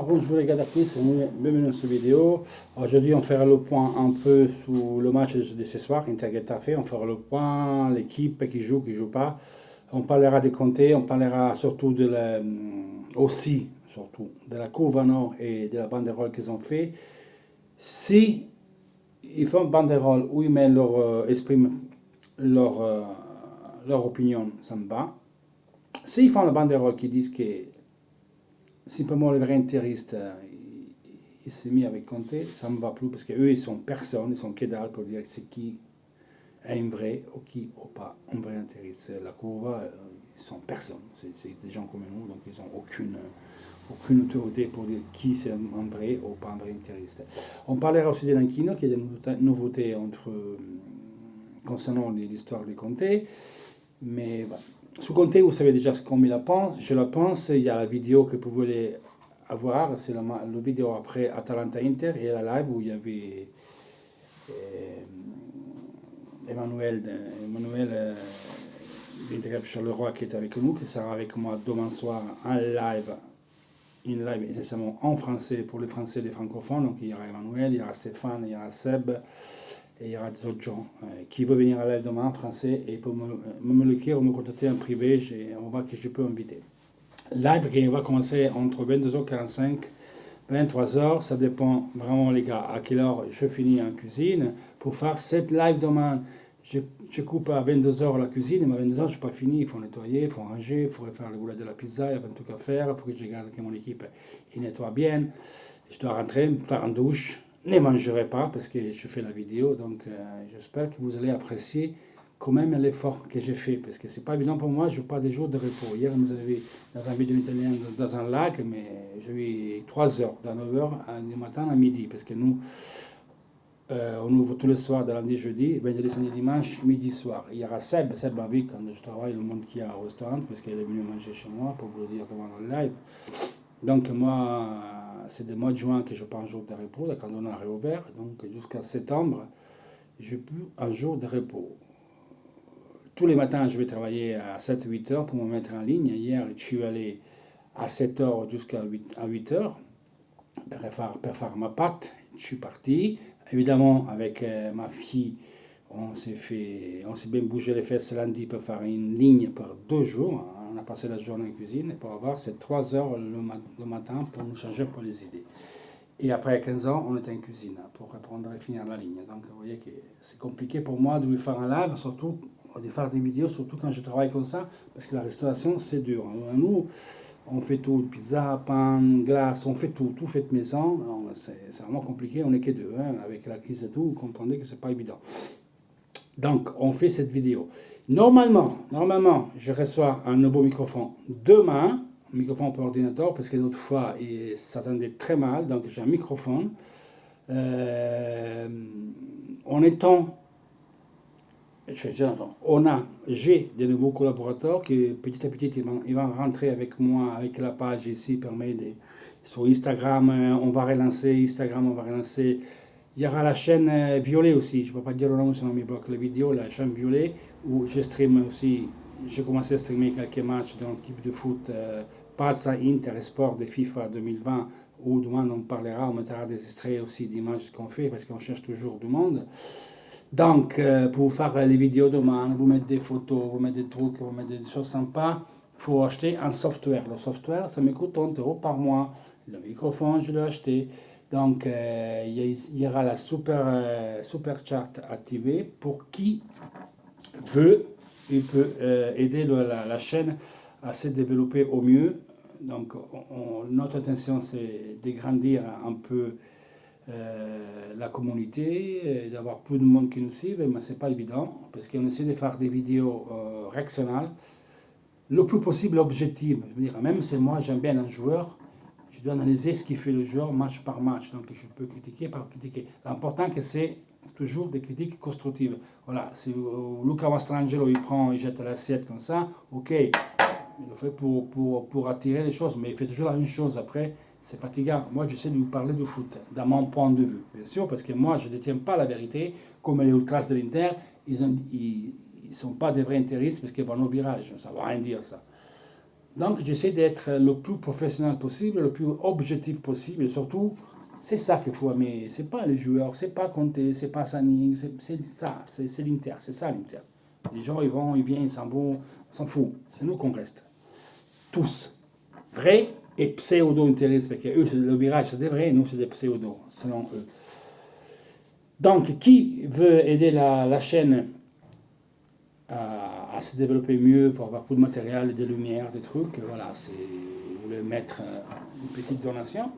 Bonjour les gars d'Actis, bienvenue dans cette vidéo. Aujourd'hui on fera le point un peu sur le match de ce soir, Inter-Getafe. On fera le point, l'équipe qui joue pas. On parlera des comptés, on parlera surtout aussi surtout de la courbe nord et de la banderole qu'ils ont fait. Si ils font banderole où ils mettent expriment leur opinion, ça me va. S'ils font la banderole qui disent que simplement les vrais intéristes, il s'est mis avec Conte, ça ne me va plus parce qu'eux, ils sont personne, ils sont que dalle pour dire c'est qui est un vrai ou qui ou pas un vrai intériste. La courbe, ils sont personne, c'est des gens comme nous, donc ils n'ont aucune autorité pour dire qui c'est un vrai ou pas un vrai intériste. On parlera aussi de Lanchino, qui est des nouveautés concernant l'histoire des Conte, mais voilà. Sur Conte, vous savez déjà ce qu'on la pense. Je la pense. Il y a la vidéo que vous voulez avoir. C'est la vidéo après Atalanta Inter et la live où il y avait Emmanuel d'Inter Charleroi qui est avec nous, qui sera avec moi demain soir en live. Une live essentiellement en français pour les Français et les francophones. Donc il y aura Emmanuel, il y aura Stéphane, il y aura Seb. Et il y aura des autres gens qui veulent venir à live demain en français et pour me l'écrire ou me contacter en privé, on va que je peux inviter. Live qui va commencer entre 22h45 et 23h, ça dépend vraiment les gars à quelle heure je finis en cuisine. Pour faire cette live demain, je coupe à 22h la cuisine, mais à 22h je ne suis pas fini, il faut nettoyer, il faut ranger, il faut faire le boulet de la pizza, il y a plein de trucs à faire, il faut que je garde que mon équipe il nettoie bien. Je dois rentrer, faire une douche. Ne mangerai pas parce que je fais la vidéo, donc j'espère que vous allez apprécier quand même l'effort que j'ai fait, parce que c'est pas évident pour moi, je n'ai pas des jours de repos. Hier, vous avez vu dans un vidéo italien dans un lac, mais j'ai eu 3 heures, de 9 heures du matin à midi, parce que nous, on ouvre tous les soirs de lundi, jeudi, vendredi, samedi, dimanche, midi, soir. Il y aura Seb m'a vu quand je travaille, le monde qui a au restaurant, parce qu'il est venu manger chez moi, pour vous le dire devant le live. Donc moi, c'est le mois de juin que je prends un jour de repos, quand on a réouvert. Donc jusqu'à septembre, j'ai plus un jour de repos. Tous les matins, je vais travailler à 7-8 heures pour me mettre en ligne. Hier, je suis allé à 7 heures jusqu'à 8 heures pour faire ma pâte. Je suis parti. Évidemment, avec ma fille, on s'est bien bougé les fesses lundi pour faire une ligne par 2 jours. On a passé la journée en cuisine pour avoir ces 3 heures le matin pour nous changer pour les idées. Et après 15 ans, on était en cuisine pour répondre et finir la ligne. Donc vous voyez que c'est compliqué pour moi de lui faire un live, surtout de faire des vidéos, surtout quand je travaille comme ça, parce que la restauration c'est dur. Nous, on fait tout, pizza, pain, glace, on fait tout fait maison. C'est vraiment compliqué, on n'est que deux, avec la crise et tout, vous comprenez que c'est pas évident. Donc, on fait cette vidéo. Normalement, je reçois un nouveau microphone demain, un microphone pour ordinateur, parce que l'autre fois, il s'attendait très mal, donc j'ai un microphone. En étant, j'ai de nouveaux collaborateurs qui petit à petit ils vont rentrer avec moi, avec la page ici, permet de, sur Instagram, on va relancer Instagram, on va relancer. Il y aura la chaîne Violet aussi, je ne peux pas dire le nom sinon il bloque la vidéo, la chaîne Violet, où je stream aussi, j'ai commencé à streamer quelques matchs de notre équipe de foot, Barça, Inter, Sport de FIFA 2020, où demain on parlera, on mettra des extraits aussi d'images qu'on fait, parce qu'on cherche toujours du monde. Donc, pour faire les vidéos demain, vous mettez des photos, vous mettez des trucs, vous mettez des choses sympas, il faut acheter un software. Le software, ça me coûte 30 euros par mois. Le microphone, je l'ai acheté. Donc, il y aura la super chart activée pour qui veut, il peut aider la chaîne à se développer au mieux. Donc, notre intention, c'est de grandir un peu la communauté, d'avoir plus de monde qui nous suit, mais c'est pas évident, parce qu'on essaie de faire des vidéos réactionnelles, le plus possible objectives. Je veux dire, même si moi j'aime bien un joueur, je dois analyser ce qu'il fait le joueur match par match, donc je peux critiquer par critiquer. L'important que c'est toujours des critiques constructives. Voilà, si Luca Mastrangelo il prend, il jette l'assiette comme ça, ok, il le fait pour attirer les choses, mais il fait toujours la même chose après. C'est fatigant. Moi, j'essaie de vous parler du foot, dans mon point de vue, bien sûr, parce que moi, je ne détiens pas la vérité, comme les ultras de l'Inter, ils ne sont pas des vrais intéristes parce qu'ils vont au virage. Ça ne va rien dire, ça. Donc j'essaie d'être le plus professionnel possible, le plus objectif possible, et surtout, c'est ça qu'il faut aimer. C'est pas les joueurs, c'est pas Conte, c'est pas Saning, c'est ça, c'est l'Inter, c'est ça l'Inter. Les gens, ils vont, ils viennent, ils s'en vont, on s'en fout. C'est nous qu'on reste. Tous. Vrai et pseudo-intéressés, parce que eux, le virage, c'est des vrais, nous, c'est des pseudo, selon eux. Donc, qui veut aider la chaîne à se développer mieux pour avoir plus de matériel, des lumières, des trucs, voilà, c'est, vous voulez mettre une petite donation,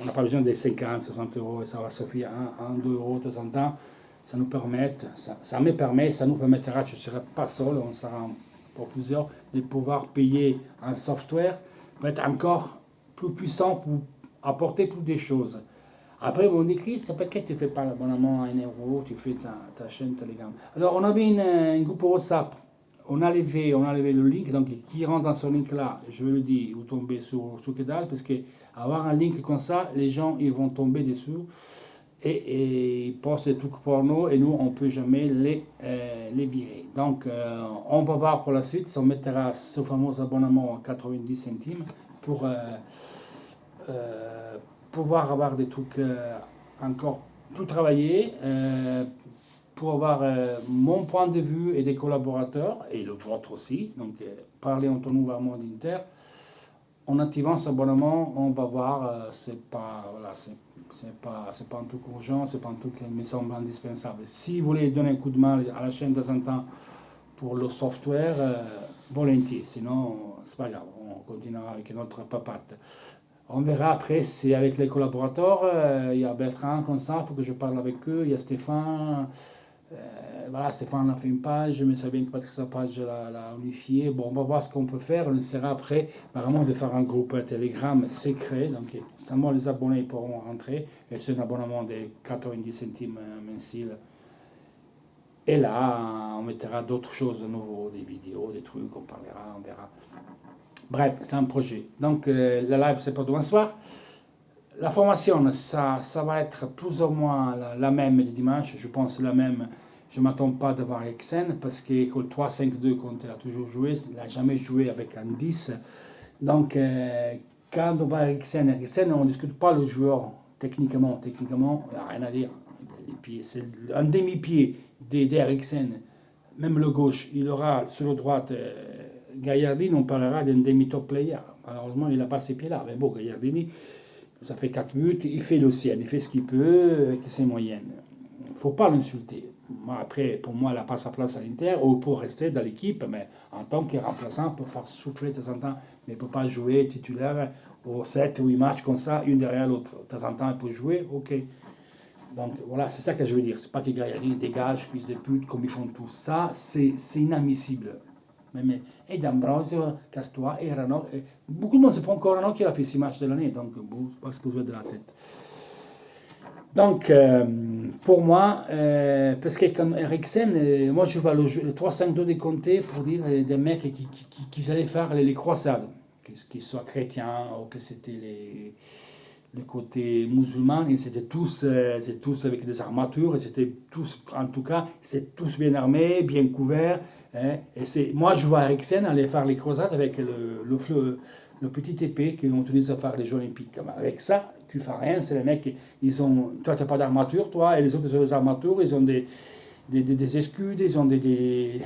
on n'a pas besoin des 50, 60 euros, ça va suffire 1, 2 euros de temps en temps, ça nous permet, ça me permet, ça nous permettra, je ne serai pas seul, on sera pour plusieurs, de pouvoir payer un software pour être encore plus puissant, pour apporter plus de choses. Après, on dit, Chris, pourquoi tu ne fais pas l'abonnement à 1 euro, tu fais ta chaîne Telegram. Alors, on avait une groupe WhatsApp, on a levé le link, donc qui rentre dans ce link-là, je le dis, vous tombez sur Kedal, parce que avoir un link comme ça, les gens ils vont tomber dessus et ils postent des trucs porno et nous, on ne peut jamais les virer. Donc, on va voir pour la suite, on mettra ce fameux abonnement à 90 centimes pour pouvoir avoir des trucs encore plus travaillés, pour avoir mon point de vue et des collaborateurs, et le vôtre aussi, donc parler entre nous vraiment d'Inter. En activant cet abonnement, on va voir, c'est pas, voilà, c'est pas un truc urgent, c'est pas un truc qui me semble indispensable. Si vous voulez donner un coup de main à la chaîne de temps en temps pour le software, volontiers, sinon c'est pas grave, on continuera avec notre papate. On verra après si avec les collaborateurs, il y a Bertrand comme ça, il faut que je parle avec eux, il y a Stéphane, voilà, Stéphane a fait une page, mais c'est bien que Patrick sa page l'a unifiée. Bon, on va voir ce qu'on peut faire, on essaiera après vraiment de faire un groupe Telegram secret, donc seulement les abonnés pourront rentrer, et c'est un abonnement de 90 centimes mensuels. Et là, on mettra d'autres choses de nouveau, des vidéos, des trucs, on parlera, on verra. Bref, c'est un projet. Donc, la live, c'est pas demain soir. La formation, ça va être plus ou moins la même le dimanche. Je pense la même. Je ne m'attends pas d'avoir Eriksen parce que le 3-5-2, quand elle a toujours joué, il n'a jamais joué avec un 10. Donc, quand on va Eriksen, on ne discute pas le joueur techniquement. Techniquement, il n'y a rien à dire. Les pieds, c'est un demi-pied d'Eriksen. Même le gauche, il aura sur la droite. Gagliardini, on parlera d'un demi-top player. Malheureusement, il n'a pas ces pieds-là. Mais bon, Gagliardini, ça fait 4 buts, il fait le sien, il fait ce qu'il peut avec ses moyennes. Il ne faut pas l'insulter. Moi, après, pour moi, elle n'a pas sa place à l'Inter, ou pour rester dans l'équipe, mais en tant que remplaçant, pour faire souffler de temps en temps, mais il ne peut pas jouer titulaire aux 7 ou 8 matchs comme ça, une derrière l'autre. De temps en temps, il peut jouer, ok. Donc voilà, c'est ça que je veux dire. C'est pas que Gagliardini dégage, fils de pute, comme ils font tous. Ça, c'est inadmissible. Et D'Ambrosio, Castois et Rano. Beaucoup de monde se prend encore Rano qui a fait 6 matchs de l'année, donc bon, c'est pas ce que vous avez de la tête. Donc, pour moi, parce que quand Eriksen, moi je vois le 3-5-2 des Conte pour dire des mecs qui allaient faire les croisades, qu'ils soient chrétiens ou que c'était le côté musulman, ils étaient tous avec des armatures, ils étaient tous, en tout cas, c'était tous bien armés, bien couverts. Hein, et moi, je vois Eriksen aller faire les croisades avec le petit épée qu'on utilise à faire les Jeux Olympiques. Avec ça, tu fais rien, c'est les mecs, toi, tu n'as pas d'armature, toi, et les autres, ils ont des armatures, ils ont des escudes, ils ont des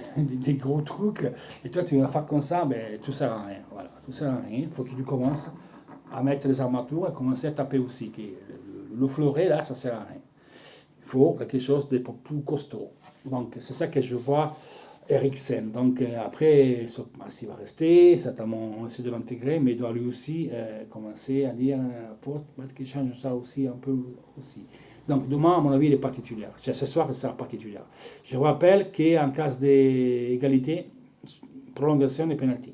gros trucs, et toi, tu vas faire comme ça, mais tout sert à rien. Voilà, tout sert à rien, il faut que tu commences à mettre les armatures et commencer à taper aussi. Le fleuret, là, ça ne sert à rien. Il faut quelque chose de plus costaud. Donc, c'est ça que je vois Eriksen. Donc, après, s'il va rester, certainement, on essaie de l'intégrer, mais il doit lui aussi commencer à dire, peut-être qu'il change ça aussi un peu aussi. Donc, demain, à mon avis, il n'est pas titulaire. Ce soir, il sera pas titulaire. Je vous rappelle qu'en cas d'égalité, prolongation et pénalty.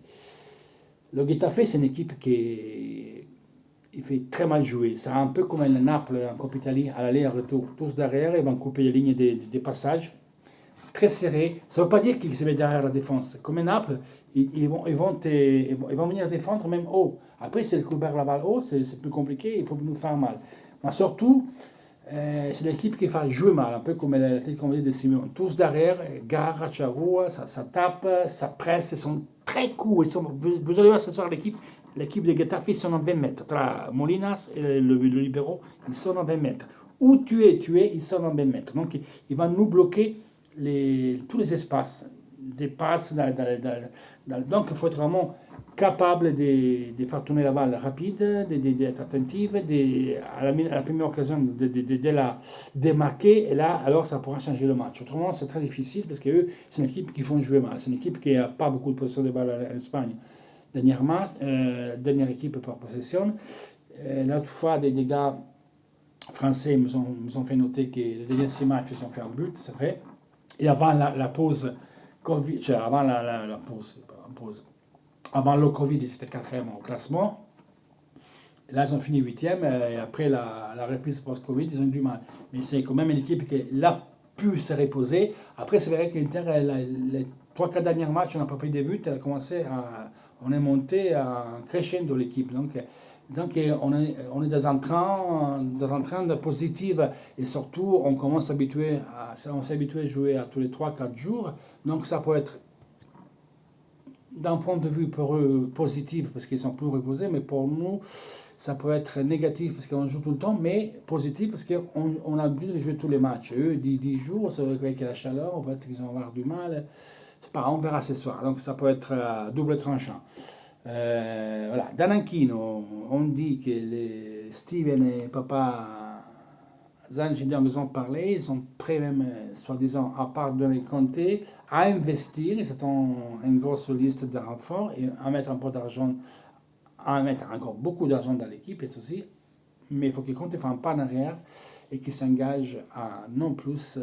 Le Getafe, c'est une équipe qui il fait très mal jouer. C'est un peu comme le Naples en Coupe Italie, à l'aller et retour. Tous derrière, ils vont couper les lignes des passages. Très serré. Ça ne veut pas dire qu'ils se mettent derrière la défense. Comme Naples, ils vont venir défendre même haut. Après, si le couvert la balle haut, c'est plus compliqué, ils peuvent nous faire mal. Mais surtout, C'est l'équipe qui fait jouer mal, un peu comme la tête qu'on dit de Simon. Tous derrière, Garra, Charrua, ça tape, ça presse, ils sont très courts. Vous allez voir ce soir l'équipe de Getafe, ils sont à 20 mètres. Tra Molinas et le libéraux, ils sont à 20 mètres. Où tu es, ils sont à 20 mètres. Donc, ils vont nous bloquer tous les espaces, des passes. Donc, il faut être vraiment capable de faire tourner la balle rapide, d'être attentif, à la première occasion de la démarquer, et là, alors ça pourra changer le match. Autrement, c'est très difficile parce qu'eux, c'est une équipe qui font jouer mal. C'est une équipe qui n'a pas beaucoup de possession de balle en Espagne. Dernière équipe par possession. L'autre fois, des gars français me ont fait noter que les derniers 6 matchs, ils ont fait un but, c'est vrai. Et avant la pause Covid, avant la pause, avant le Covid, ils étaient 4e au classement. Et là, ils ont fini 8e. Et après la reprise post-Covid, ils ont eu du mal. Mais c'est quand même une équipe qui a pu se reposer. Après, c'est vrai que l'Inter, les 3-4 derniers matchs, on n'a pas pris de buts. On est monté en crescendo l'équipe. Donc, disons qu'on est dans un train de positif. Et surtout, on commence on s'est habitué à jouer à tous les 3-4 jours. Donc, ça peut être d'un point de vue pour eux positif parce qu'ils sont plus reposés, mais pour nous, ça peut être négatif parce qu'on joue tout le temps, mais positif parce qu'on a l'habitude de jouer tous les matchs. Eux, 10 jours, c'est vrai qu'avec la chaleur, peut-être qu'ils vont avoir du mal. C'est pas, on verra ce soir. Donc ça peut être double tranchant. Voilà. Dananchino, on dit que Steven et papa Zangider nous ont parlé, ils sont prêts même, soi-disant, à pardonner Conte, à investir, ils ont une grosse liste de renforts, et à mettre un peu d'argent, à mettre encore beaucoup d'argent dans l'équipe, et aussi, mais il faut que Conte fasse un pas en arrière et qu'il s'engage à non plus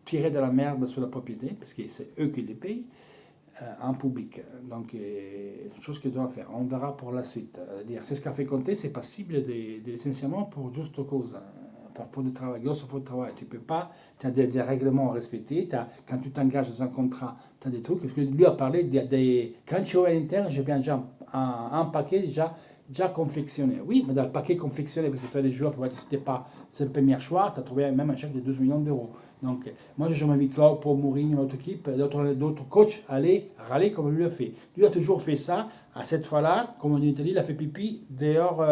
tirer de la merde sur la propriété, parce que c'est eux qui les payent, en public. Donc, une chose qu'ils doivent faire. On verra pour la suite. C'est ce qu'a fait Conte, c'est passible de licenciement pour juste cause. Pour du travail, grosso faute de travail. Tu peux pas, tu as des règlements à respecter. Quand tu t'engages dans un contrat, tu as des trucs. Parce que lui a parlé quand je suis à l'Inter, j'ai bien déjà un paquet déjà confectionné. Oui, mais dans le paquet confectionné, parce que tu as des joueurs qui, c'était pas c'est le premier choix, tu as trouvé même un chèque de 12 millions d'euros. Donc, moi, j'ai jamais vu Claude, pour Mourinho, notre équipe, d'autres coachs aller râler comme lui l'a fait. Lui a toujours fait ça. À cette fois-là, comme on dit en Italie, il a fait pipi dehors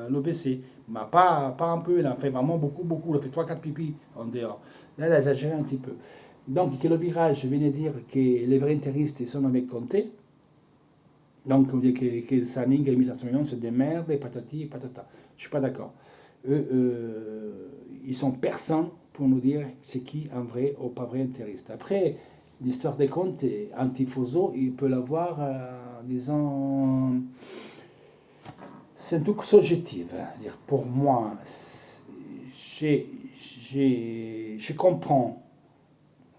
l'OBC. Mais pas un peu, il a fait vraiment beaucoup. Il a fait 3-4 pipis en dehors. Là, il a exagéré un petit peu. Donc, que le virage venait dire que les vrais intéristes sont avec Conte. Donc, on dit que Saning et 1500 millions, c'est des merdes, et patati et patata. Je ne suis pas d'accord. Ils sont personne pour nous dire c'est qui un vrai ou pas vrai intéressiste. Après, l'histoire des comptes, Antifoso, il peut l'avoir, disons, c'est un truc subjectif. Pour moi, je comprends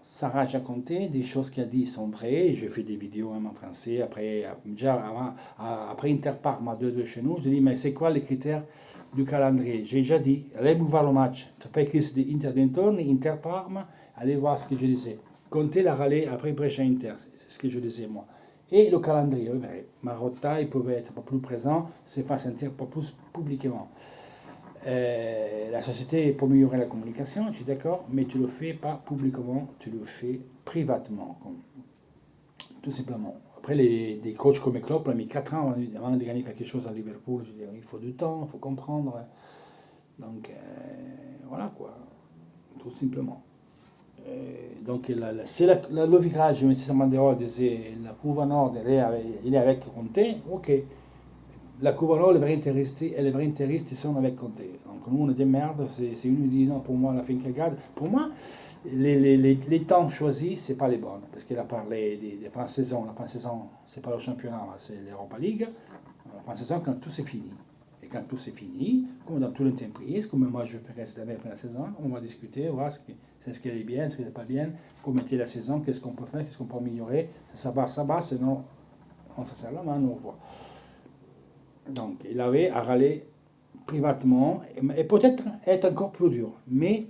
Sarah a compté, des choses qu'elle a dit sont vraies. J'ai fait des vidéos même en français. Après Interparma 2 chez nous, j'ai dit, mais c'est quoi les critères du calendrier? J'ai déjà dit, allez voir le match. Tu n'as pas écrit c'était Inter d'Intorno, Interparma, allez voir ce que je disais. Comptez la râler après Brescia Inter, c'est ce que je disais moi. Et le calendrier, oui, Marotta, il pouvait être pas plus présent, c'est pas sentir pas plus publiquement. La société pour améliorer la communication, je suis d'accord, mais tu le fais pas publiquement, tu le fais privatement, tout simplement. Après, des coachs comme Klopp, on a mis 4 ans avant de gagner quelque chose à Liverpool. Je veux dire, il faut du temps, il faut comprendre. Donc, voilà quoi, tout simplement. Donc, c'est le virage, M. Samanderol disait, la courbe nord, il est avec Conte, ok. La Couronne, les vrais intéristes, ils sont avec Conte. Donc nous, on est des merdes. C'est une qui dit non, pour moi, la fin qu'elle garde. Pour moi, les temps choisis, c'est pas les bonnes. Parce qu'il a parlé des fins de saison. La fin de saison, c'est pas le championnat, c'est l'Europa League. La fin de saison, quand tout c'est fini. Et quand tout c'est fini, comme dans toute l'entreprise, comme moi je ferai cette année après la saison, on va discuter, voir ce qui est bien, ce qui n'est pas bien, comment était la saison, qu'est-ce qu'on peut faire, qu'est-ce qu'on peut améliorer. Ça va, sinon on se serre la main, on voit. Donc, il avait à râler privatement et peut-être être encore plus dur, mais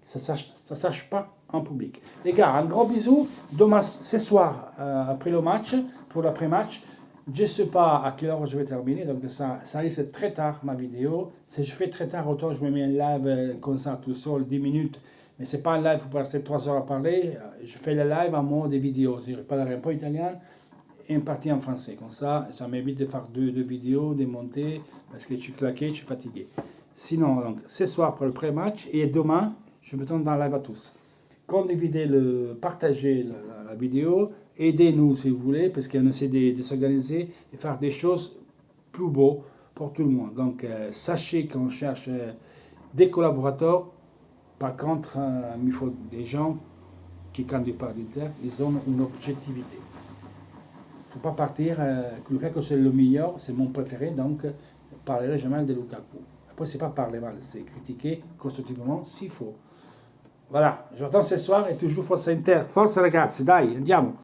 ça ne sache pas en public. Les gars, un gros bisou. Demain, ce soir, après le match, pour l'après-match, Je ne sais pas à quelle heure je vais terminer, donc ça risque très tard ma vidéo. Si je fais très tard, autant je me mets un live comme ça tout seul, 10 minutes. Mais c'est pas un live, il faut rester 3 heures à parler. Je fais le live en mode vidéo, c'est-à-dire je parlerai un peu italien et une partie en français. Comme ça m'évite de faire deux vidéos, de monter, parce que je suis claqué, je suis fatigué. Sinon, donc, ce soir pour le pré-match et demain, je me tourne dans le live à tous. Condividez, partagez la vidéo, aidez-nous si vous voulez, parce qu'on essaie de s'organiser et faire des choses plus beaux pour tout le monde. Donc, sachez qu'on cherche des collaborateurs. Par contre, il faut des gens qui, quand ils parlent d'Inter, ils ont une objectivité. Il ne faut pas partir, Lukaku c'est le meilleur, c'est mon préféré, donc je parlerai jamais de Lukaku. Après, c'est pas parler mal, c'est critiquer constructivement s'il faut. Voilà, j'attends ce soir e toujours Forza Inter. Forza ragazzi, dai, andiamo!